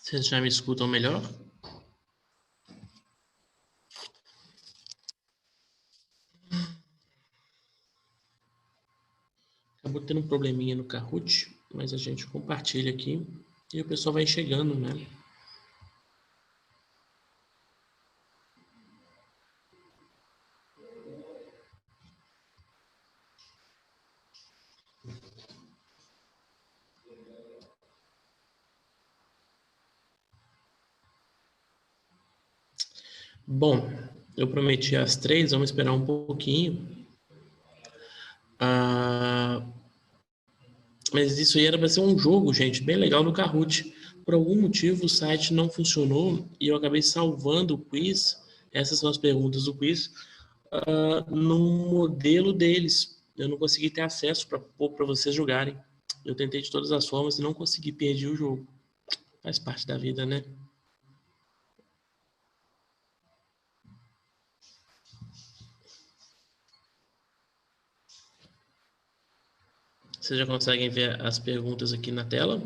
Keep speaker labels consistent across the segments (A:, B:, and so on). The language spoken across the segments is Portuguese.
A: Vocês já me escutam melhor? Acabou tendo um probleminha no Kahoot, mas a gente compartilha aqui e o pessoal vai chegando, né? Bom, eu prometi às 3, vamos esperar um pouquinho. Mas isso aí era para ser um jogo, gente, bem legal no Kahoot. Por algum motivo o site não funcionou e eu acabei salvando o quiz. Essas são as perguntas do quiz no modelo deles. Eu não consegui ter acesso para vocês jogarem. Eu tentei de todas as formas e não consegui, perder o jogo. Faz parte da vida, né? Vocês já conseguem ver as perguntas aqui na tela?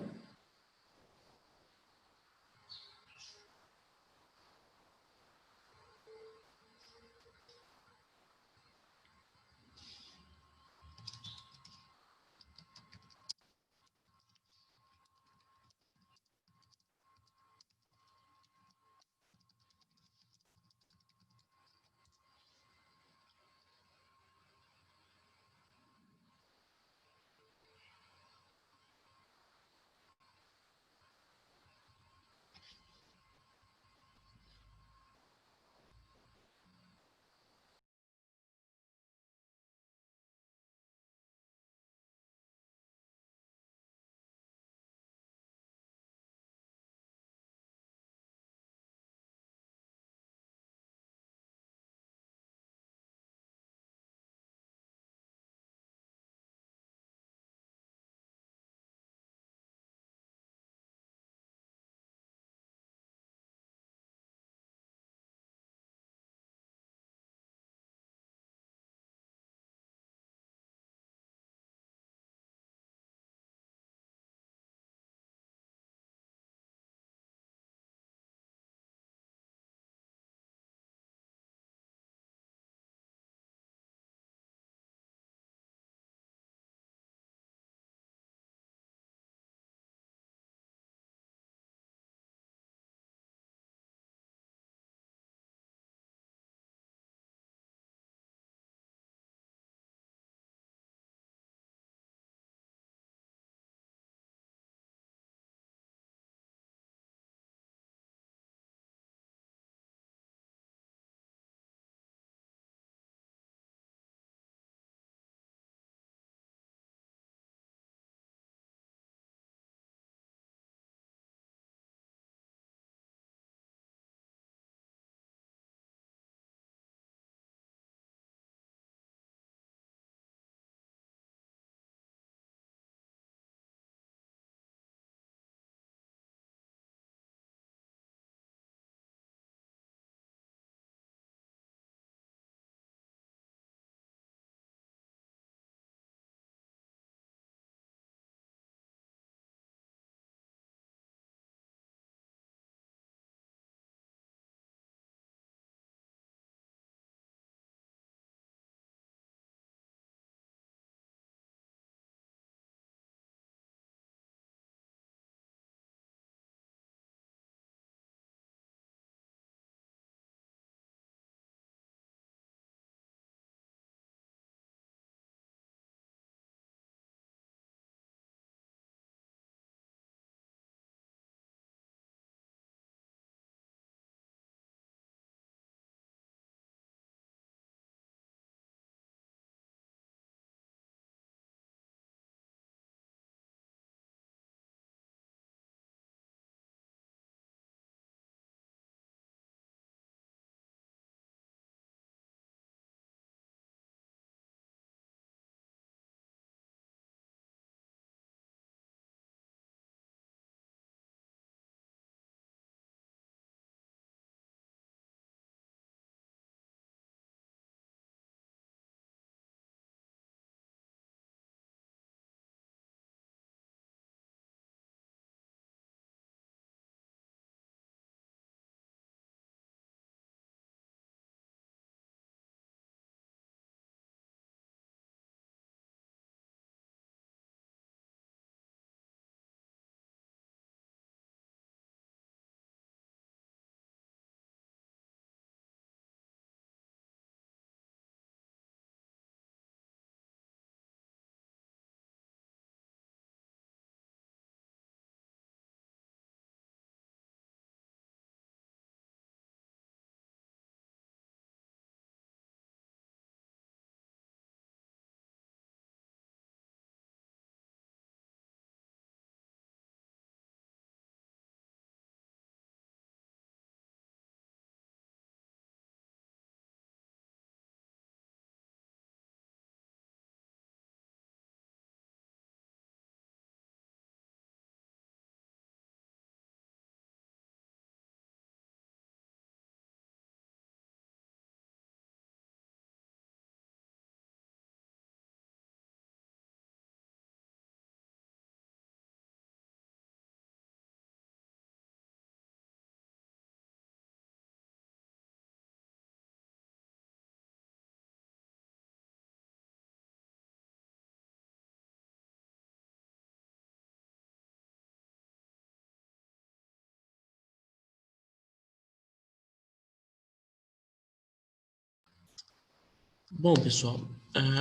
A: Bom, pessoal,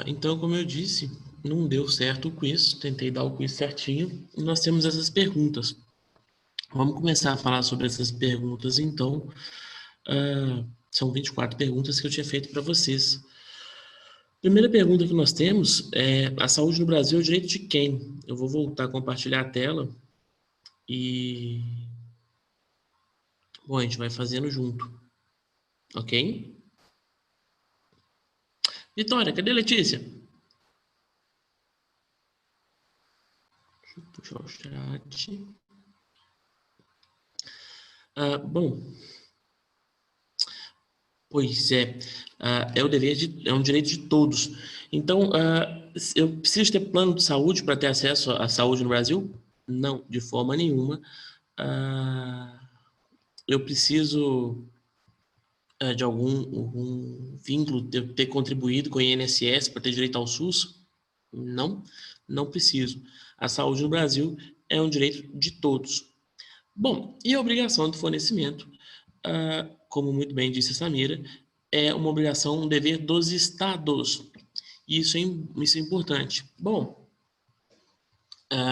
A: então, como eu disse, não deu certo o quiz, tentei dar o quiz certinho, e nós temos essas perguntas. Vamos começar a falar sobre essas perguntas, então. São 24 perguntas que eu tinha feito para vocês. Primeira pergunta que nós temos é: a saúde no Brasil é o direito de quem? Eu vou voltar a compartilhar a tela e, bom, a gente vai fazendo junto, ok? Vitória, cadê Letícia? Deixa eu puxar o chat. Bom, pois é, é o dever é um direito de todos. Então, eu preciso ter plano de saúde para ter acesso à saúde no Brasil? Não, de forma nenhuma. Ah, eu preciso de algum vínculo, de eu ter contribuído com o INSS para ter direito ao SUS? Não, não preciso. A saúde no Brasil é um direito de todos. Bom, e a obrigação de fornecimento, como muito bem disse a Samira, é uma obrigação, um dever dos estados. Isso é importante. Bom,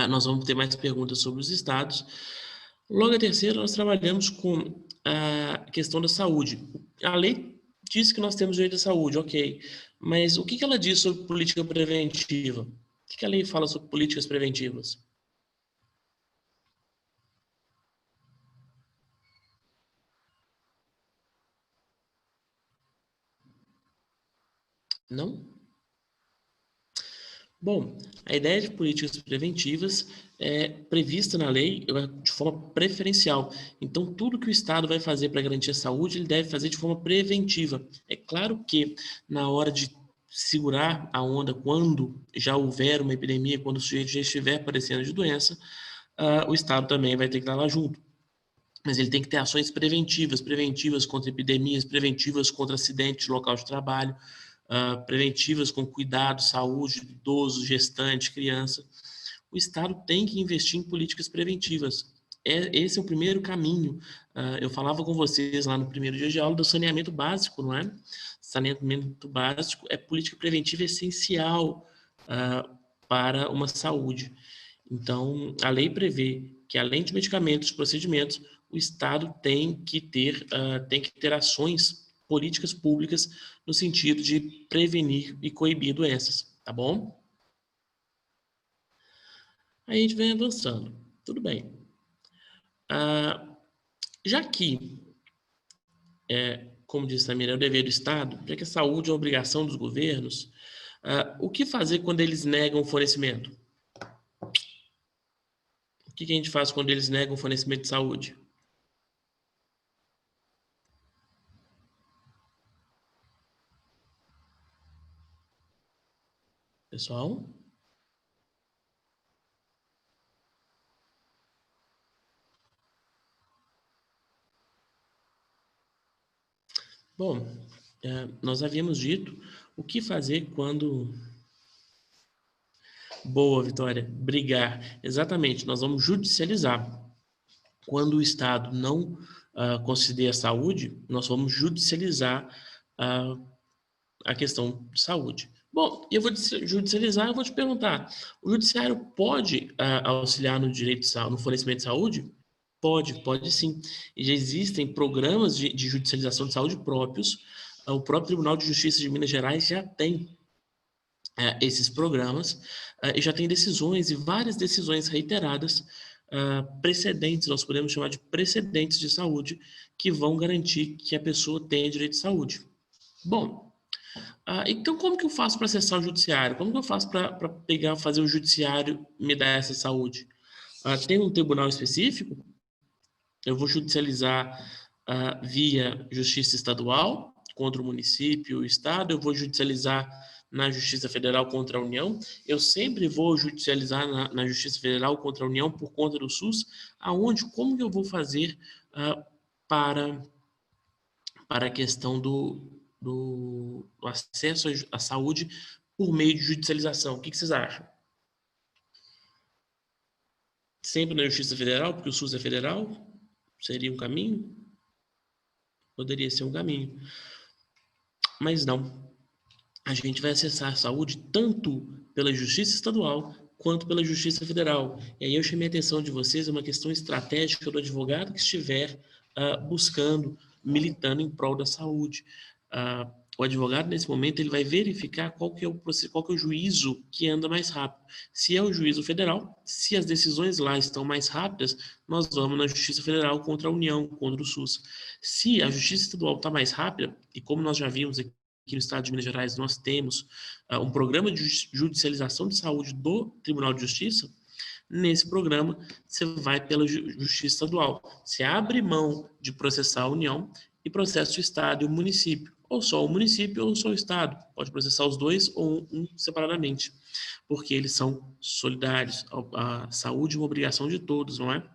A: nós vamos ter mais perguntas sobre os estados. Logo a terceira, nós trabalhamos com a questão da saúde. A lei diz que nós temos direito à saúde, ok. Mas o que ela diz sobre política preventiva? O que a lei fala sobre políticas preventivas? Não? Bom, a ideia de políticas preventivas é prevista na lei de forma preferencial. Então, tudo que o Estado vai fazer para garantir a saúde, ele deve fazer de forma preventiva. É claro que na hora de segurar a onda, quando já houver uma epidemia, quando o sujeito já estiver padecendo de doença, o Estado também vai ter que estar lá junto. Mas ele tem que ter ações preventivas, preventivas contra epidemias, preventivas contra acidentes de local de trabalho, preventivas com cuidado, saúde, idoso, gestante, criança. O Estado tem que investir em políticas preventivas. Esse é o primeiro caminho. Eu falava com vocês lá no primeiro dia de aula do saneamento básico, não é? Saneamento básico é política preventiva essencial para uma saúde. Então, a lei prevê que, além de medicamentos e procedimentos, o Estado tem que ter ações, políticas públicas, no sentido de prevenir e coibir doenças, tá bom? Aí a gente vem avançando. Tudo bem. Ah, já que, como disse a Samira, é o dever do Estado, já que a saúde é uma obrigação dos governos, o que fazer quando eles negam o fornecimento? O que a gente faz quando eles negam o fornecimento de saúde? Pessoal? Bom, nós havíamos dito o que fazer quando. Boa, Vitória. Brigar. Exatamente, nós vamos judicializar. Quando o Estado não conceder a saúde, nós vamos judicializar ah, a questão de saúde. Bom, eu vou judicializar, eu vou te perguntar: o judiciário pode auxiliar no direito de saúde, no fornecimento de saúde? Pode sim. E já existem programas de judicialização de saúde próprios. O próprio Tribunal de Justiça de Minas Gerais já tem esses programas e já tem decisões e várias decisões reiteradas, precedentes, nós podemos chamar de precedentes de saúde, que vão garantir que a pessoa tenha direito de saúde. Bom, então como que eu faço para acessar o judiciário? Como que eu faço para pegar, fazer o judiciário me dar essa saúde? Tem um tribunal específico? Eu vou judicializar via justiça estadual contra o município, o estado, eu vou judicializar na Justiça Federal contra a União, eu sempre vou judicializar na Justiça Federal contra a União por conta do SUS, aonde, como que eu vou fazer para, para a questão do acesso à saúde por meio de judicialização? O que vocês acham? Sempre na Justiça Federal, porque o SUS é federal? Seria um caminho? Poderia ser um caminho. Mas não. a gente vai acessar a saúde tanto pela Justiça Estadual quanto pela Justiça Federal. E aí eu chamei a atenção de vocês, é uma questão estratégica do advogado que estiver buscando, militando em prol da saúde. O advogado, nesse momento, ele vai verificar qual que é o juízo que anda mais rápido. Se é o juízo federal, se as decisões lá estão mais rápidas, nós vamos na Justiça Federal contra a União, contra o SUS. Se a Justiça Estadual está mais rápida, e como nós já vimos aqui no estado de Minas Gerais, nós temos um programa de judicialização de saúde do Tribunal de Justiça. Nesse programa, você vai pela Justiça Estadual. Você abre mão de processar a União e processa o Estado e o município. Ou só o município ou só o Estado. Pode processar os dois ou um separadamente. Porque eles são solidários. A saúde é uma obrigação de todos, não é?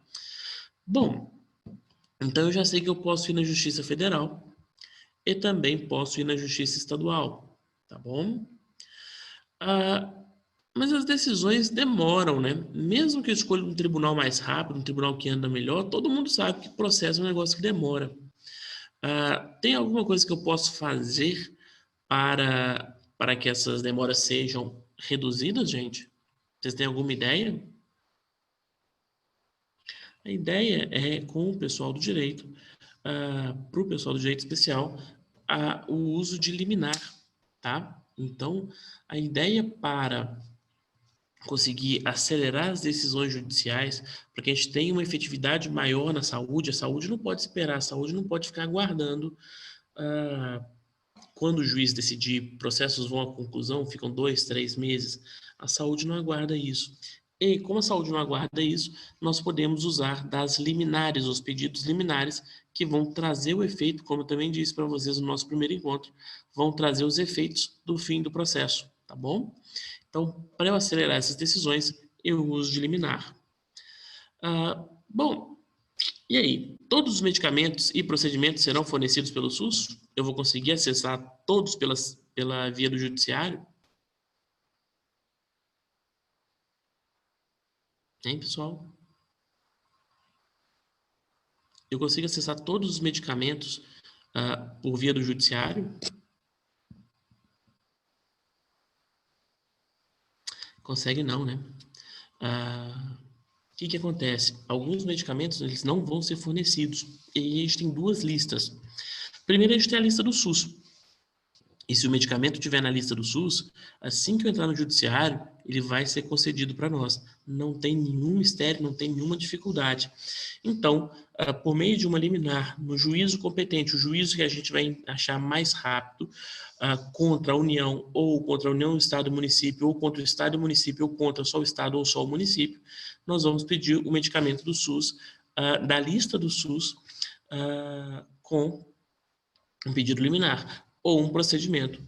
A: Bom, então eu já sei que eu posso ir na Justiça Federal e também posso ir na Justiça Estadual, tá bom? Mas as decisões demoram, né? Mesmo que eu escolha um tribunal mais rápido, um tribunal que anda melhor, todo mundo sabe que processo é um negócio que demora. Tem alguma coisa que eu posso fazer para que essas demoras sejam reduzidas, gente? Vocês têm alguma ideia? A ideia é, com o pessoal do direito, para o pessoal do direito especial, o uso de liminar, tá? Então, a ideia para conseguir acelerar as decisões judiciais, para que a gente tenha uma efetividade maior na saúde, a saúde não pode esperar, a saúde não pode ficar aguardando quando o juiz decidir, processos vão à conclusão, ficam 2, 3 meses, a saúde não aguarda isso. E como a saúde não aguarda isso, nós podemos usar das liminares, os pedidos liminares, que vão trazer o efeito, como eu também disse para vocês no nosso primeiro encontro, vão trazer os efeitos do fim do processo, tá bom? Então, para eu acelerar essas decisões, eu uso de liminar. Bom, e aí? Todos os medicamentos e procedimentos serão fornecidos pelo SUS? Eu vou conseguir acessar todos pela via do judiciário? Hein, pessoal? Eu consigo acessar todos os medicamentos por via do judiciário? Consegue não, né? O que acontece? Alguns medicamentos eles não vão ser fornecidos. E aí a gente tem duas listas. Primeiro, a gente tem a lista do SUS. E se o medicamento estiver na lista do SUS, assim que eu entrar no judiciário, ele vai ser concedido para nós. Não tem nenhum mistério, não tem nenhuma dificuldade. Então, por meio de uma liminar, no juízo competente, o juízo que a gente vai achar mais rápido, contra a União, ou contra a União, Estado e Município, ou contra o Estado e Município, ou contra só o Estado ou só o município, nós vamos pedir o medicamento do SUS, da lista do SUS, com um pedido liminar ou um procedimento,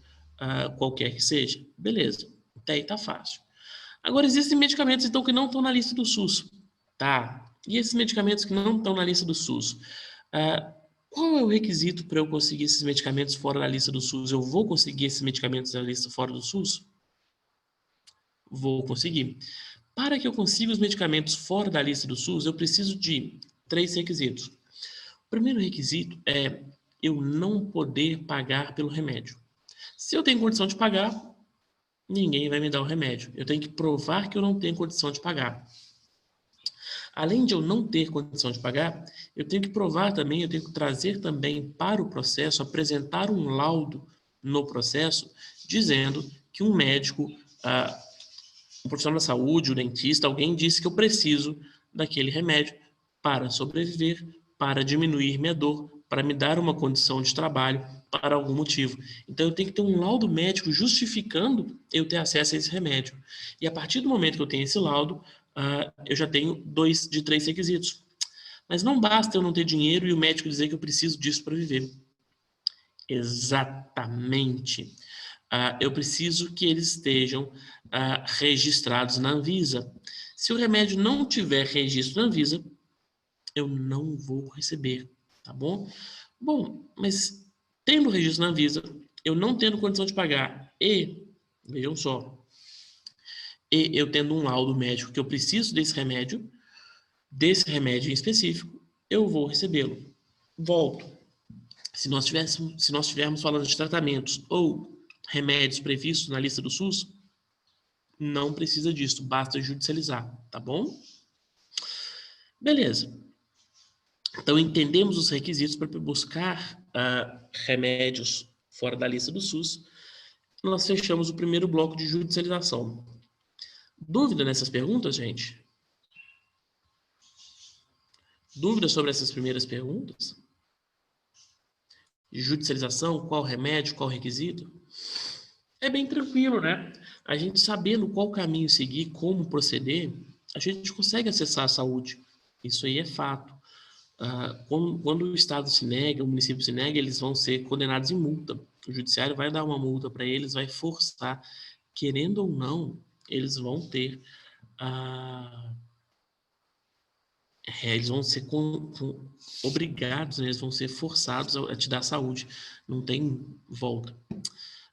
A: qualquer que seja. Beleza, até aí tá fácil. Agora, existem medicamentos, então, que não estão na lista do SUS. Tá, e esses medicamentos que não estão na lista do SUS? Qual é o requisito para eu conseguir esses medicamentos fora da lista do SUS? Eu vou conseguir esses medicamentos da lista fora do SUS? Vou conseguir. Para que eu consiga os medicamentos fora da lista do SUS, eu preciso de 3 requisitos. O primeiro requisito é eu não poder pagar pelo remédio. Se eu tenho condição de pagar, ninguém vai me dar o remédio. Eu tenho que provar que eu não tenho condição de pagar. Além de eu não ter condição de pagar, eu tenho que provar também, eu tenho que trazer também para o processo, apresentar um laudo no processo, dizendo que um médico, um profissional da saúde, o dentista, alguém disse que eu preciso daquele remédio para sobreviver, para diminuir minha dor, para me dar uma condição de trabalho, para algum motivo. Então eu tenho que ter um laudo médico justificando eu ter acesso a esse remédio. E a partir do momento que eu tenho esse laudo, eu já tenho 2 de 3 requisitos. Mas não basta eu não ter dinheiro e o médico dizer que eu preciso disso para viver. Exatamente. Eu preciso que eles estejam registrados na Anvisa. Se o remédio não tiver registro na Anvisa, eu não vou receber, tá bom? Bom, mas tendo registro na Anvisa, eu não tendo condição de pagar e, vejam só, e eu tendo um laudo médico que eu preciso desse remédio em específico, eu vou recebê-lo. Volto. Se nós estivermos falando de tratamentos ou remédios previstos na lista do SUS, não precisa disso, basta judicializar, tá bom? Beleza. Então, entendemos os requisitos para buscar remédios fora da lista do SUS. Nós fechamos o primeiro bloco de judicialização. Dúvida nessas perguntas, gente? Dúvida sobre essas primeiras perguntas? Judicialização, qual remédio, qual requisito? É bem tranquilo, né? A gente sabendo qual caminho seguir, como proceder, a gente consegue acessar a saúde. Isso aí é fato. Quando o Estado se nega, o município se nega, eles vão ser condenados em multa. O judiciário vai dar uma multa para eles, vai forçar, querendo ou não, eles vão ter eles vão ser obrigados, né? Eles vão ser forçados a te dar saúde. Não tem volta.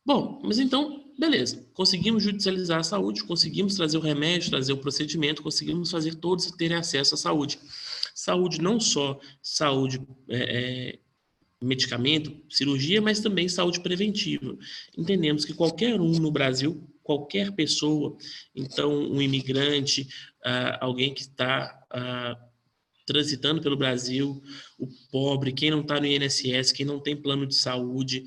A: Bom, mas então, beleza. Conseguimos judicializar a saúde, conseguimos trazer o remédio, trazer o procedimento, conseguimos fazer todos terem acesso à saúde. Saúde não só saúde, medicamento, cirurgia, mas também saúde preventiva. Entendemos que qualquer um no Brasil, qualquer pessoa, então um imigrante, alguém que está transitando pelo Brasil, o pobre, quem não está no INSS, quem não tem plano de saúde,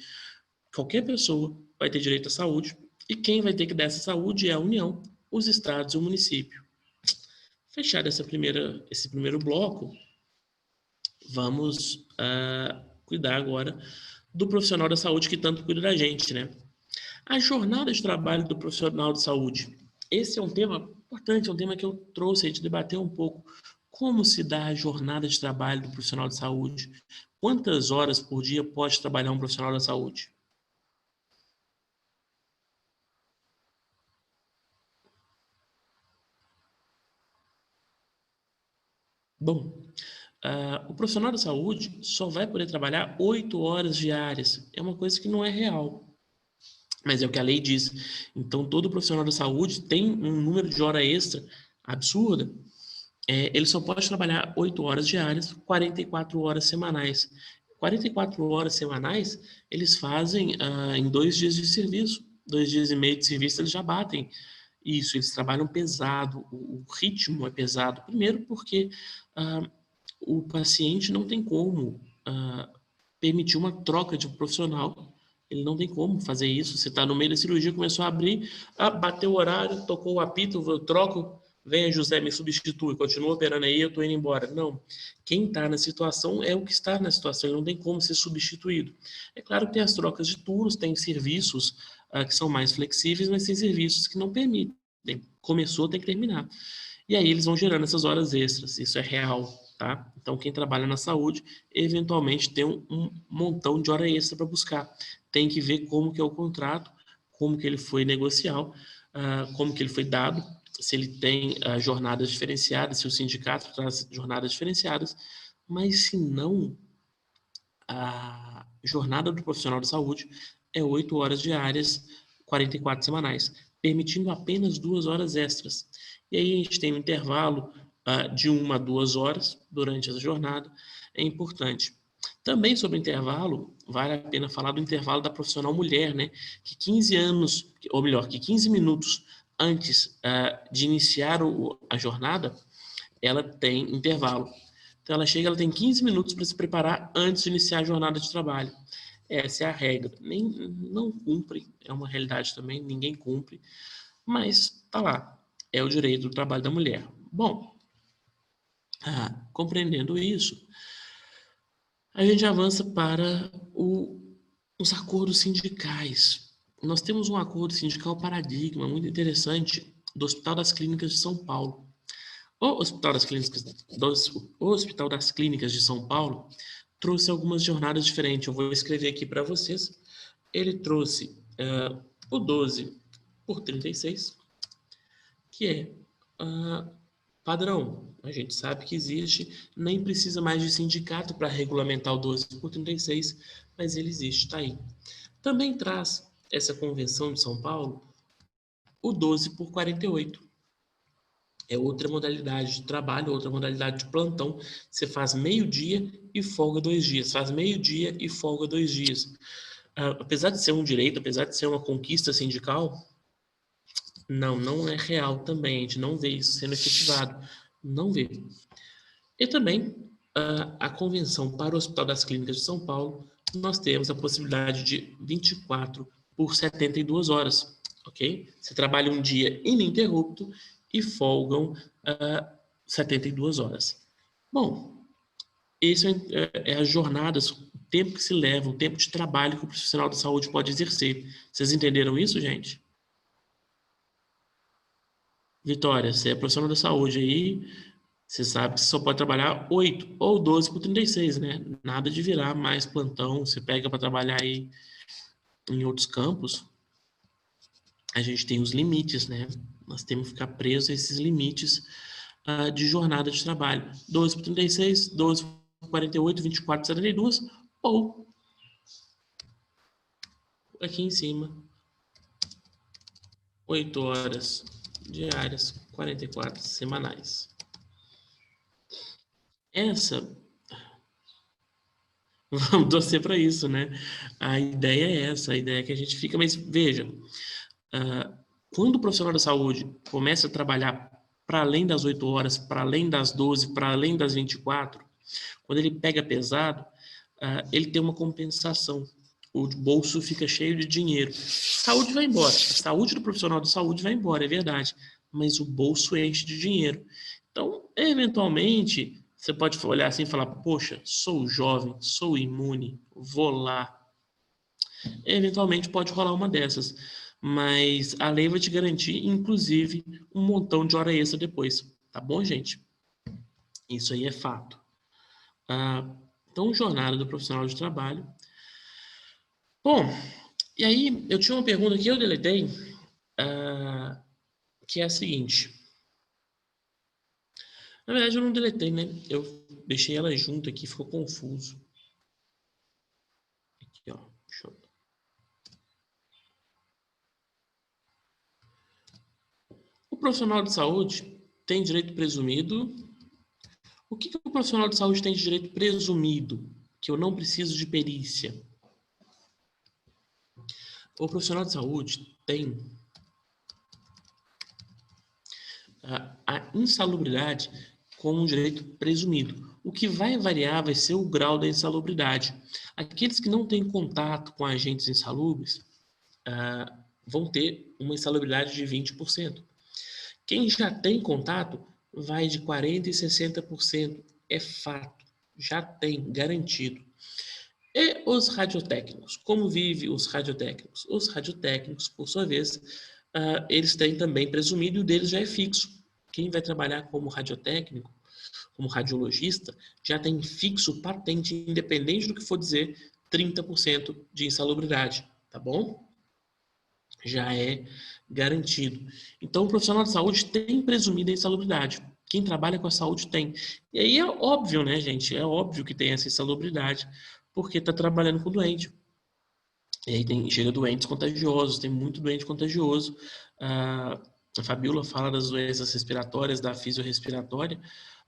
A: qualquer pessoa vai ter direito à saúde, e quem vai ter que dar essa saúde é a União, os estados e o município. Fechado esse primeiro bloco, vamos cuidar agora do profissional da saúde que tanto cuida da gente, né? A jornada de trabalho do profissional de saúde. Esse é um tema importante, é um tema que eu trouxe, a gente debater um pouco. Como se dá a jornada de trabalho do profissional de saúde? Quantas horas por dia pode trabalhar um profissional da saúde? Bom, o profissional da saúde só vai poder trabalhar 8 horas diárias. É uma coisa que não é real, mas é o que a lei diz. Então, todo profissional da saúde tem um número de hora extra absurda. Ele só pode trabalhar 8 horas diárias, 44 horas semanais. 44 horas semanais, eles fazem em 2 dias de serviço. 2 dias e meio de serviço, eles já batem isso. Eles trabalham pesado, o ritmo é pesado. Primeiro porque o paciente não tem como permitir uma troca de um profissional. Ele não tem como fazer isso. Você está no meio da cirurgia, começou a abrir, bateu o horário, tocou o apito, eu troco, venha José, me substitui, continua operando aí, eu estou indo embora. Não. Quem está na situação é o que está na situação, ele não tem como ser substituído. É claro que tem as trocas de turnos, tem serviços que são mais flexíveis, mas tem serviços que não permitem. Começou, tem que terminar. E aí eles vão gerando essas horas extras, isso é real, tá? Então quem trabalha na saúde, eventualmente tem um montão de hora extra para buscar. Tem que ver como que é o contrato, como que ele foi negocial, como que ele foi dado, se ele tem jornadas diferenciadas, se o sindicato traz jornadas diferenciadas, mas se não, a jornada do profissional de saúde é 8 horas diárias, 44 semanais, permitindo apenas 2 horas extras. E aí a gente tem um intervalo de 1 a 2 horas durante essa jornada, é importante. Também sobre intervalo, vale a pena falar do intervalo da profissional mulher, né? Que 15 anos, ou melhor, que 15 minutos antes de iniciar a jornada, ela tem intervalo. Então ela chega, ela tem 15 minutos para se preparar antes de iniciar a jornada de trabalho. Essa é a regra. Não cumpre, é uma realidade também, ninguém cumpre, mas tá lá. É o direito do trabalho da mulher. Bom, compreendendo isso, a gente avança para os acordos sindicais. Nós temos um acordo sindical paradigma muito interessante do Hospital das Clínicas de São Paulo. O Hospital das Clínicas de São Paulo trouxe algumas jornadas diferentes. Eu vou escrever aqui para vocês. Ele trouxe o 12 por 36, que é padrão. A gente sabe que existe, nem precisa mais de sindicato para regulamentar o 12 por 36, mas ele existe, está aí. Também traz essa convenção de São Paulo o 12 por 48. É outra modalidade de trabalho, outra modalidade de plantão. Você faz meio-dia e folga 2 dias. Faz meio-dia e folga 2 dias. apesar de ser um direito, apesar de ser uma conquista sindical, não é real também. A gente não vê isso sendo efetivado. Não vê. E também, a convenção para o Hospital das Clínicas de São Paulo, nós temos a possibilidade de 24 por 72 horas, ok? Você trabalha um dia ininterrupto e folgam 72 horas. Bom, isso é as jornadas, o tempo que se leva, o tempo de trabalho que o profissional da saúde pode exercer. Vocês entenderam isso, gente? Vitória, você é profissional da saúde aí, você sabe que você só pode trabalhar 8 ou 12 por 36, né? Nada de virar mais plantão, você pega para trabalhar aí em outros campos, a gente tem os limites, né? Nós temos que ficar presos a esses limites de jornada de trabalho. 12 por 36, 12 por 48, 24 por 72, ou aqui em cima, 8 horas diárias, 44 semanais. Essa, vamos torcer para isso, né? A ideia é essa, a ideia é que a gente fica, mas veja, quando o profissional da saúde começa a trabalhar para além das 8 horas, para além das 12, para além das 24, quando ele pega pesado, ele tem uma compensação. O bolso fica cheio de dinheiro. Saúde vai embora. A saúde do profissional de saúde vai embora, é verdade. Mas o bolso enche de dinheiro. Então, eventualmente, você pode olhar assim e falar: poxa, sou jovem, sou imune, vou lá. Eventualmente pode rolar uma dessas. Mas a lei vai te garantir, inclusive, um montão de hora extra depois. Tá bom, gente? Isso aí é fato. Então, jornada do profissional de trabalho. Bom, e aí eu tinha uma pergunta que eu deletei, que é a seguinte. Na verdade, eu não deletei, né? Eu deixei ela junto aqui, ficou confuso. Aqui, ó. Deixa eu... O profissional de saúde tem direito presumido. O que o profissional de saúde tem de direito presumido? Que eu não preciso de perícia. O profissional de saúde tem a insalubridade como um direito presumido. O que vai variar vai ser o grau da insalubridade. Aqueles que não têm contato com agentes insalubres vão ter uma insalubridade de 20%. Quem já tem contato vai de 40% e 60%. É fato. Já tem, garantido. E os radiotécnicos? Como vivem os radiotécnicos? Os radiotécnicos, por sua vez, eles têm também presumido e o deles já é fixo. Quem vai trabalhar como radiotécnico, como radiologista, já tem fixo, patente, independente do que for dizer, 30% de insalubridade, tá bom? Já é garantido. Então, o profissional de saúde tem presumido a insalubridade. Quem trabalha com a saúde tem. E aí é óbvio, né, gente? É óbvio que tem essa insalubridade, porque está trabalhando com doente. E aí chega doentes contagiosos, tem muito doente contagioso. A Fabíola fala das doenças respiratórias, da fisiorrespiratória.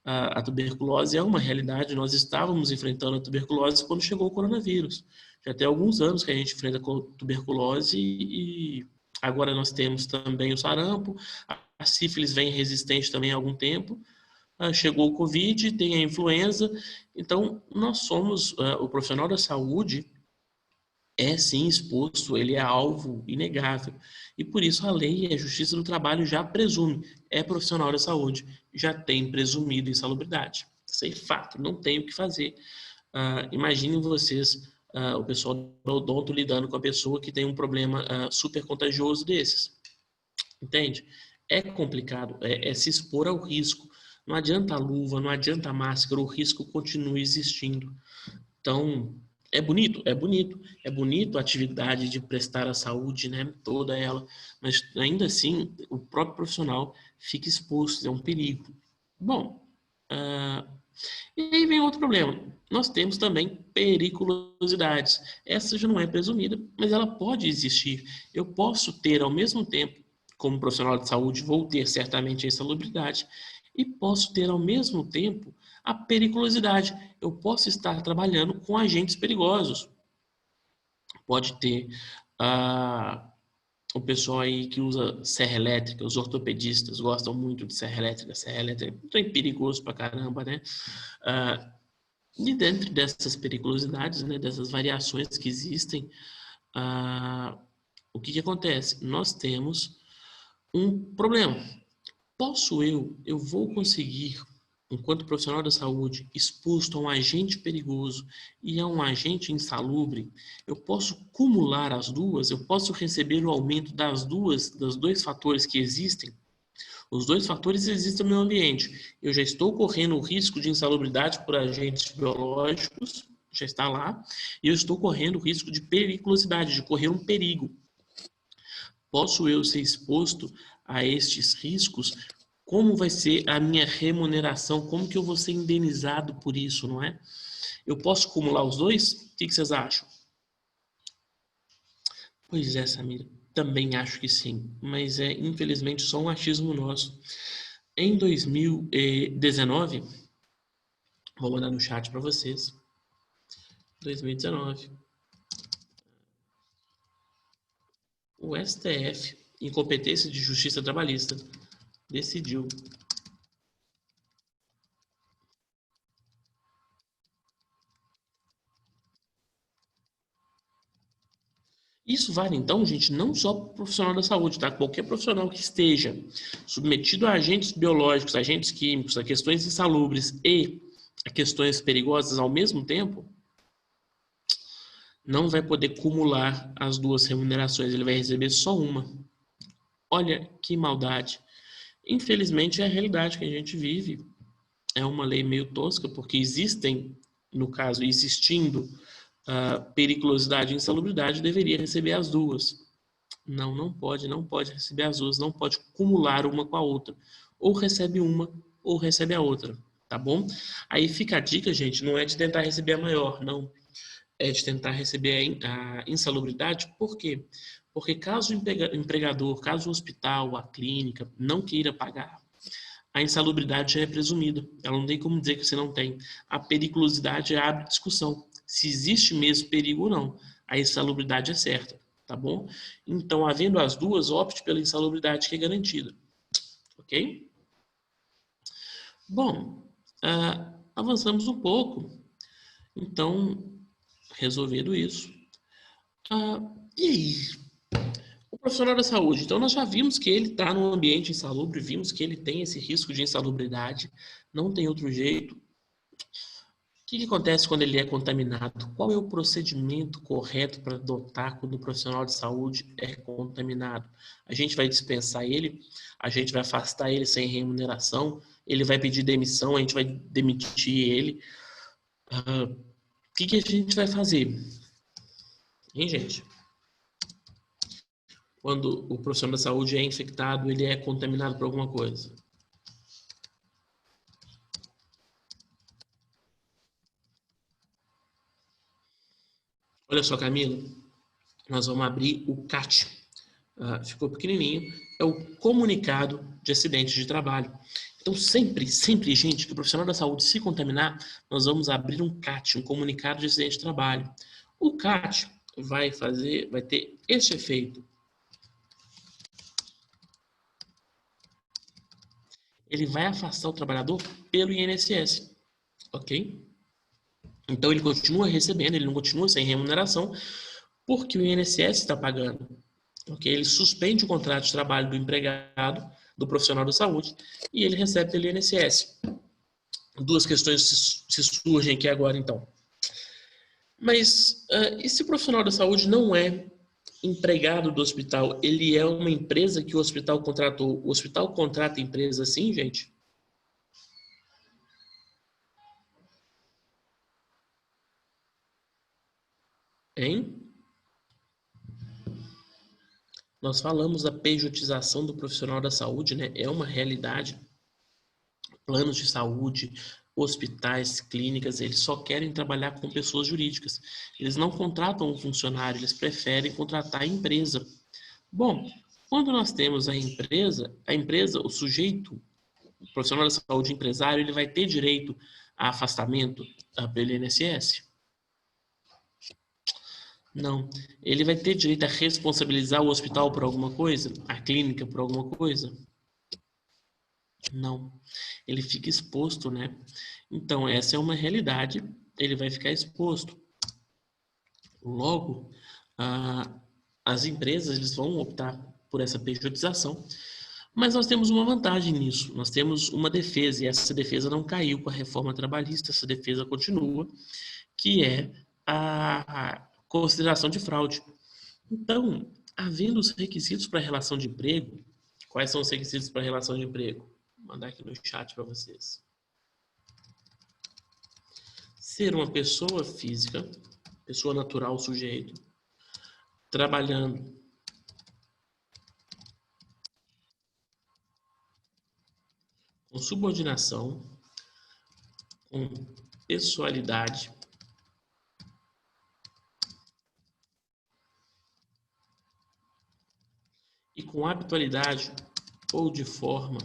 A: A tuberculose é uma realidade. Nós estávamos enfrentando a tuberculose quando chegou o coronavírus. Já tem alguns anos que a gente enfrenta com tuberculose e agora nós temos também o sarampo. A sífilis vem resistente também há algum tempo. Chegou o Covid, tem a influenza. Então, nós somos o profissional da saúde é sim exposto, ele é alvo inegável. E por isso a lei e a justiça do trabalho já presume, é profissional da saúde, já tem presumido insalubridade. Isso é fato, não tem o que fazer. Imaginem vocês, o pessoal do odonto lidando com a pessoa que tem um problema super contagioso desses. Entende? É complicado, é se expor ao risco. Não adianta a luva, não adianta a máscara, o risco continua existindo. Então, é bonito, é bonito. É bonito a atividade de prestar a saúde, né? Toda ela. Mas, ainda assim, o próprio profissional fica exposto, é um perigo. Bom, e aí vem outro problema. Nós temos também periculosidades. Essa já não é presumida, mas ela pode existir. Eu posso ter, ao mesmo tempo, como profissional de saúde, vou ter certamente a insalubridade, e posso ter, ao mesmo tempo, a periculosidade. Eu posso estar trabalhando com agentes perigosos. pode ter o pessoal aí que usa serra elétrica, os ortopedistas gostam muito de serra elétrica é perigoso pra caramba, né? E dentro dessas periculosidades, né, dessas variações que existem, o que acontece? Nós temos um problema. Eu vou conseguir, enquanto profissional da saúde, exposto a um agente perigoso e a um agente insalubre, eu posso cumular as duas? Eu posso receber o aumento dos dois fatores que existem? Os dois fatores existem no meu ambiente. Eu já estou correndo o risco de insalubridade por agentes biológicos, já está lá, e eu estou correndo o risco de periculosidade, de correr um perigo. Posso eu ser exposto a estes riscos? Como vai ser a minha remuneração? Como que eu vou ser indenizado por isso, não é? Eu posso acumular os dois? O que vocês acham? Pois é, Samira. Também acho que sim, mas é infelizmente só um achismo nosso. Em 2019, vou mandar no chat para vocês. 2019, o STF, em competência de justiça trabalhista, decidiu. Isso vale, então, gente, não só para o profissional da saúde, tá? Qualquer profissional que esteja submetido a agentes biológicos, agentes químicos, a questões insalubres e a questões perigosas ao mesmo tempo, não vai poder cumular as duas remunerações, ele vai receber só uma. Olha que maldade. Infelizmente é a realidade que a gente vive. É uma lei meio tosca, porque existem, no caso, existindo periculosidade e insalubridade, deveria receber as duas. Não, não pode receber as duas, não pode acumular uma com a outra. Ou recebe uma, ou recebe a outra, tá bom? Aí fica a dica, gente, não é de tentar receber a maior, não. É de tentar receber a insalubridade, por quê? Porque caso o empregador, caso o hospital, a clínica não queira pagar, a insalubridade já é presumida. Ela não tem como dizer que você não tem. A periculosidade abre discussão. Se existe mesmo perigo ou não. A insalubridade é certa, tá bom? Então, havendo as duas, opte pela insalubridade que é garantida. Ok? Bom, avançamos um pouco. Então, resolvido isso. E aí? O profissional da saúde. Então, nós já vimos que ele está num ambiente insalubre, vimos que ele tem esse risco de insalubridade, não tem outro jeito. O que acontece quando ele é contaminado? Qual é o procedimento correto para adotar quando o profissional de saúde é contaminado? A gente vai dispensar ele, a gente vai afastar ele sem remuneração, ele vai pedir demissão, a gente vai demitir ele. O que a gente vai fazer? Hein, gente? Quando o profissional da saúde é infectado, ele é contaminado por alguma coisa. Olha só, Camila, nós vamos abrir o CAT. Ficou pequenininho. É o comunicado de acidente de trabalho. Então, sempre, gente, que o profissional da saúde se contaminar, nós vamos abrir um CAT, um comunicado de acidente de trabalho. O CAT vai ter este efeito. Ele vai afastar o trabalhador pelo INSS, ok? Então, ele continua recebendo, ele não continua sem remuneração, porque o INSS está pagando. Okay? Ele suspende o contrato de trabalho do empregado, do profissional da saúde, e ele recebe pelo INSS. Duas questões se surgem aqui agora, então. Mas, e se o profissional da saúde não é empregado do hospital, ele é uma empresa que o hospital contratou? O hospital contrata empresa assim, gente? Hein? Nós falamos da pejotização do profissional da saúde, né? É uma realidade. Planos de saúde, hospitais, clínicas, eles só querem trabalhar com pessoas jurídicas. Eles não contratam um funcionário, eles preferem contratar a empresa. Bom, quando nós temos a empresa, o sujeito, o profissional da saúde empresário, ele vai ter direito a afastamento pelo INSS? Não. Ele vai ter direito a responsabilizar o hospital por alguma coisa? A clínica por alguma coisa? Não. Ele fica exposto, né? Então, essa é uma realidade. Ele vai ficar exposto. Logo, as empresas eles vão optar por essa pejotização, mas nós temos uma vantagem nisso. Nós temos uma defesa, e essa defesa não caiu com a reforma trabalhista, essa defesa continua, que é a consideração de fraude. Então, havendo os requisitos para a relação de emprego, quais são os requisitos para a relação de emprego? Vou mandar aqui no chat para vocês. Ser uma pessoa física, pessoa natural, sujeito, trabalhando com subordinação, com pessoalidade e com habitualidade ou de forma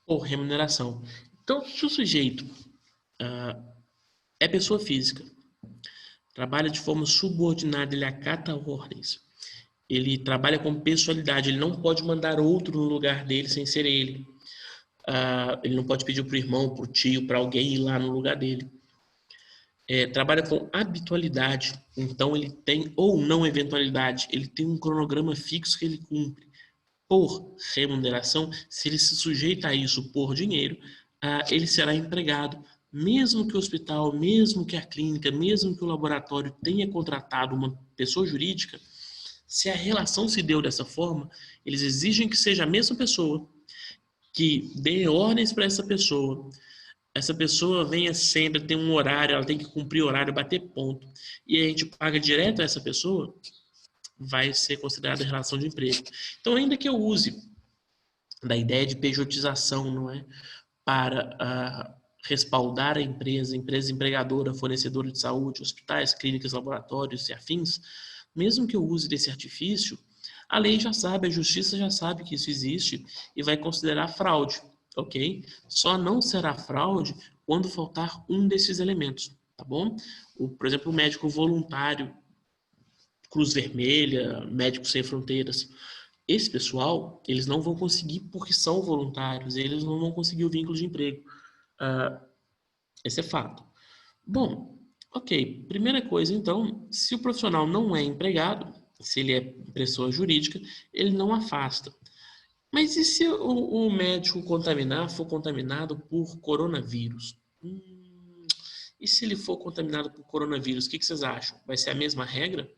A: ou remuneração. Então, se o sujeito é pessoa física, trabalha de forma subordinada, ele acata ordens, ele trabalha com pessoalidade, ele não pode mandar outro no lugar dele sem ser ele. Ele não pode pedir para o irmão, para o tio, para alguém ir lá no lugar dele. Trabalha com habitualidade, então ele tem, ou não eventualidade, ele tem um cronograma fixo que ele cumpre por remuneração. Se ele se sujeita a isso por dinheiro, ele será empregado, mesmo que o hospital, mesmo que a clínica, mesmo que o laboratório tenha contratado uma pessoa jurídica. Se a relação se deu dessa forma, eles exigem que seja a mesma pessoa, que dê ordens para essa pessoa venha sempre, tem um horário, ela tem que cumprir horário, bater ponto, e a gente paga direto a essa pessoa, vai ser considerada relação de emprego. Então, ainda que eu use da ideia de pejotização, não é, para respaldar a empresa empregadora, fornecedora de saúde, hospitais, clínicas, laboratórios e afins, mesmo que eu use desse artifício, a lei já sabe, a justiça já sabe que isso existe e vai considerar fraude, ok? Só não será fraude quando faltar um desses elementos, tá bom? Por exemplo, o médico voluntário, Cruz Vermelha, Médicos Sem Fronteiras. Esse pessoal, eles não vão conseguir porque são voluntários, eles não vão conseguir o vínculo de emprego. Esse é fato. Bom, ok. Primeira coisa, então, se o profissional não é empregado, se ele é pessoa jurídica, ele não afasta. Mas e se o médico for contaminado por coronavírus? E se ele for contaminado por coronavírus, o que vocês acham? Vai ser a mesma regra?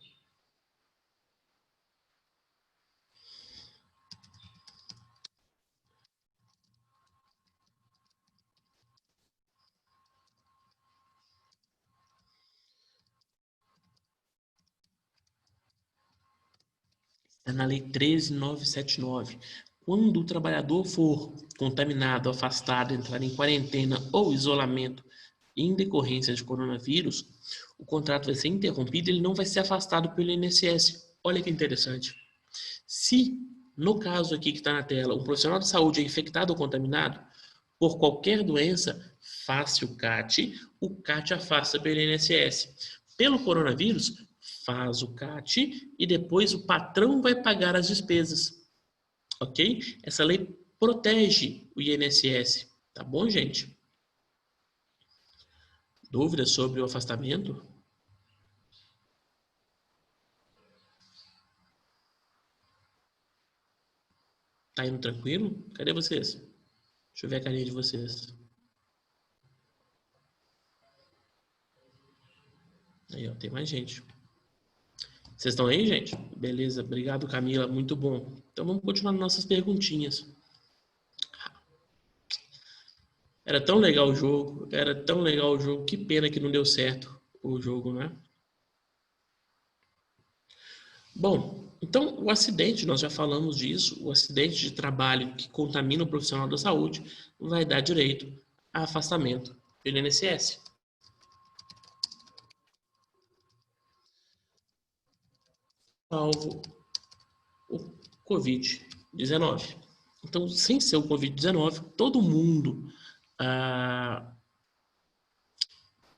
A: Está na Lei 13.979. Quando o trabalhador for contaminado, afastado, entrar em quarentena ou isolamento em decorrência de coronavírus, o contrato vai ser interrompido e ele não vai ser afastado pelo INSS. Olha que interessante. Se, no caso aqui que está na tela, um profissional de saúde é infectado ou contaminado por qualquer doença, faça o CAT afasta pelo INSS. Pelo coronavírus, faz o CAT e depois o patrão vai pagar as despesas, ok? Essa lei protege o INSS, tá bom, gente? Dúvidas sobre o afastamento? Tá indo tranquilo? Cadê vocês? Deixa eu ver a carinha de vocês. Aí, ó, tem mais gente. Vocês estão aí, gente? Beleza, obrigado, Camila, muito bom. Então vamos continuar nossas perguntinhas. Era tão legal o jogo, era tão legal o jogo, que pena que não deu certo o jogo, né? Bom, então o acidente, nós já falamos disso, o acidente de trabalho que contamina o profissional da saúde vai dar direito a afastamento pelo INSS. Salvo o Covid-19. Então, sem ser o Covid-19, todo mundo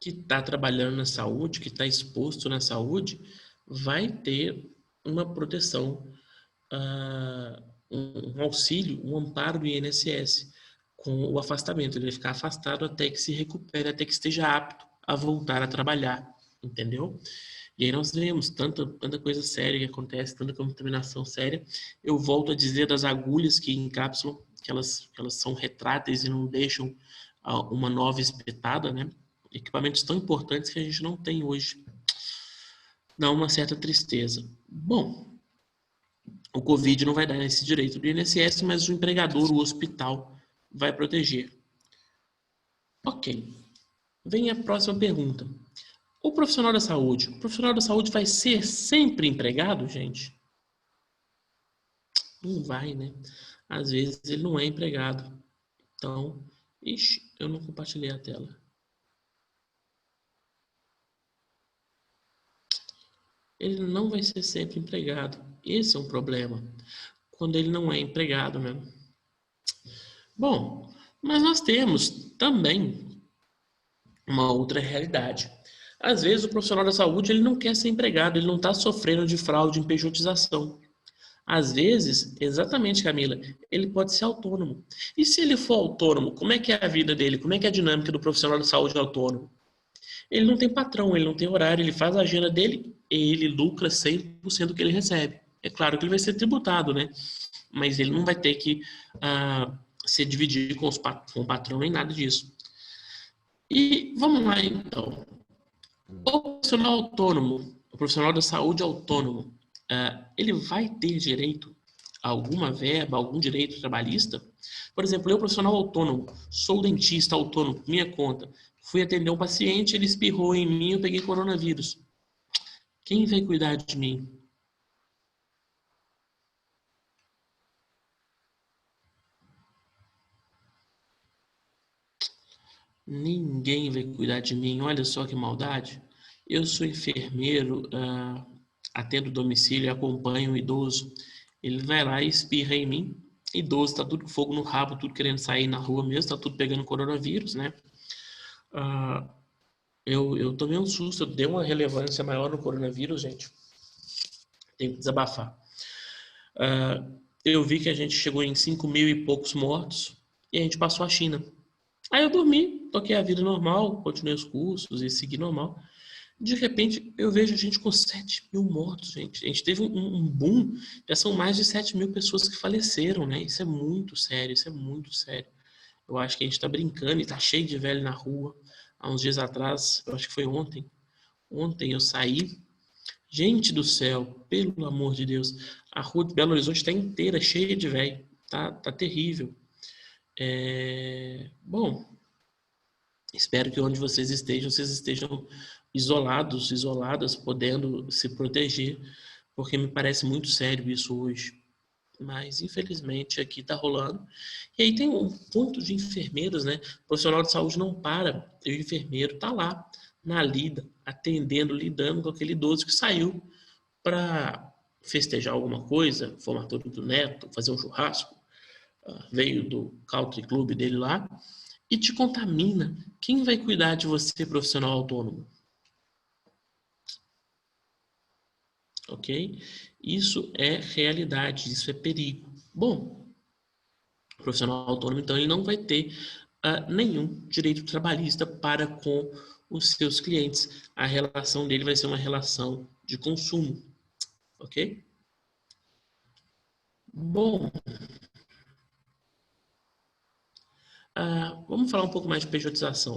A: que está trabalhando na saúde, que está exposto na saúde, vai ter uma proteção, um auxílio, um amparo do INSS com o afastamento. Ele vai ficar afastado até que se recupere, até que esteja apto a voltar a trabalhar, entendeu? E aí nós vemos tanta coisa séria que acontece, tanta contaminação séria. Eu volto a dizer das agulhas que encapsulam, que elas são retráteis e não deixam uma nova espetada, né? Equipamentos tão importantes que a gente não tem hoje. Dá uma certa tristeza. Bom, o Covid não vai dar esse direito do INSS, mas o empregador, o hospital, vai proteger. Ok. Vem a próxima pergunta. O profissional da saúde vai ser sempre empregado, gente? Não vai, né? Às vezes ele não é empregado. Então, eu não compartilhei a tela. Ele não vai ser sempre empregado. Esse é um problema. Quando ele não é empregado, né? Bom, mas nós temos também uma outra realidade. Às vezes o profissional da saúde ele não quer ser empregado, ele não está sofrendo de fraude em pejotização. Às vezes, exatamente, Camila, ele pode ser autônomo. E se ele for autônomo, como é que é a vida dele? Como é que é a dinâmica do profissional da saúde autônomo? Ele não tem patrão, ele não tem horário, ele faz a agenda dele e ele lucra 100% do que ele recebe. É claro que ele vai ser tributado, né? Mas ele não vai ter que se dividir com o patrão nem nada disso. E vamos lá, então. O profissional autônomo, o profissional da saúde autônomo, ele vai ter direito a alguma verba, algum direito trabalhista? Por exemplo, eu, profissional autônomo, sou dentista autônomo, por minha conta, fui atender um paciente, ele espirrou em mim, eu peguei coronavírus. Quem vai cuidar de mim? Ninguém vai cuidar de mim. Olha só que maldade. Eu sou enfermeiro, atendo domicílio e acompanho um idoso. Ele vai lá e espirra em mim. Idoso, tá tudo com fogo no rabo, tudo querendo sair na rua mesmo, tá tudo pegando coronavírus, né? Eu tomei um susto, eu dei uma relevância maior no coronavírus, gente. Tenho que desabafar. Eu vi que a gente chegou em 5.000 e poucos mortos e a gente passou a China. Aí eu dormi, toquei a vida normal, continuei os cursos e segui normal. De repente, eu vejo a gente com 7.000 mortos, gente. A gente teve um boom, já são mais de 7.000 pessoas que faleceram, né? Isso é muito sério, isso é muito sério. Eu acho que a gente está brincando e tá cheio de velho na rua. Há uns dias atrás, eu acho que foi ontem eu saí. Gente do céu, pelo amor de Deus, a rua de Belo Horizonte está inteira, cheia de velho. Tá terrível. Bom, espero que onde vocês estejam isolados, isoladas, podendo se proteger, porque me parece muito sério isso hoje. Mas, infelizmente, aqui está rolando. E aí tem um ponto de enfermeiros, né? O profissional de saúde não para. E o enfermeiro está lá, na lida, atendendo, lidando com aquele idoso que saiu para festejar alguma coisa, formatura do neto, fazer um churrasco, veio do country club dele lá, e te contamina. Quem vai cuidar de você, profissional autônomo? Ok? Isso é realidade, isso é perigo. Bom, o profissional autônomo, então, ele não vai ter nenhum direito trabalhista para com os seus clientes. A relação dele vai ser uma relação de consumo. Ok? Bom, vamos falar um pouco mais de pejotização.